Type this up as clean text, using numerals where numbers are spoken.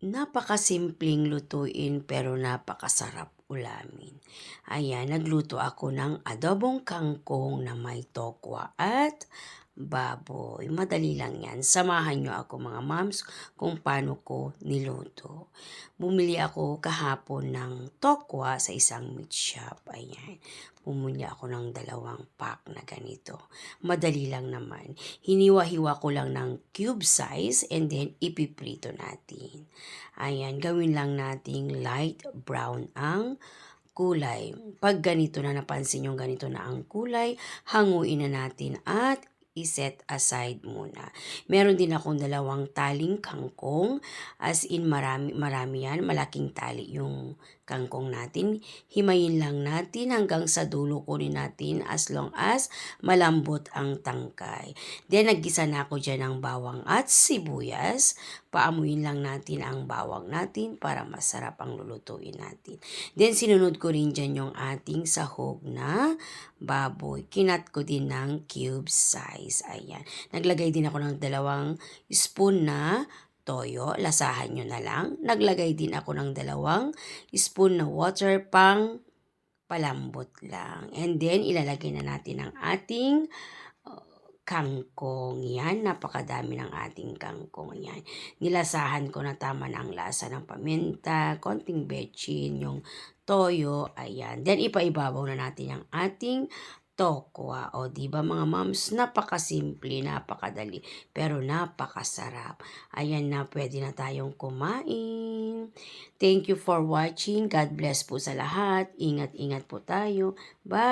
Napakasimpleng lutuin pero napakasarap ulamin. Ayan, nagluto ako ng adobong kangkong na may tokwa at baboy. Madali lang yan. Samahan nyo ako mga moms kung paano ko niluto. Bumili ako kahapon ng tokwa sa isang meat shop. Ayan. Bumili ako ng 2 pack na ganito. Madali lang naman. Hiniwa-hiwa ko lang ng cube size and then ipiprito natin. Ayan, gawin lang nating light brown ang kulay. Pag ganito na napansin yung ganito na ang kulay, hanguin na natin at iset aside muna. Meron din akong 2 taling kangkong, as in marami yan, malaking tali yung kangkong natin. Himayin lang natin hanggang sa dulo kunin natin as long as malambot ang tangkay. Then naggisa na ako dyan ng bawang at sibuyas. Paamuin lang natin ang bawang natin para masarap ang lulutuin natin. Then sinunod ko rin dyan yung ating sahog na baboy. Kinat ko din ng cube size. Ayan. Naglagay din ako ng 2 spoon na toyo. Lasahan nyo na lang. Naglagay din ako ng 2 spoon na water pang palambot lang. And then ilalagay na natin ang ating kangkong. Yan, napakadami ng ating kangkong. Yan. Nilasahan ko na tama na ang lasa ng paminta, konting betchin, yung toyo, ayan. Then ipaibabaw na natin ang ating tokwa. O di ba mga moms, napakasimple, napakadali, pero napakasarap. Ayan na, pwede na tayong kumain. Thank you for watching. God bless po sa lahat. Ingat-ingat po tayo. Bye!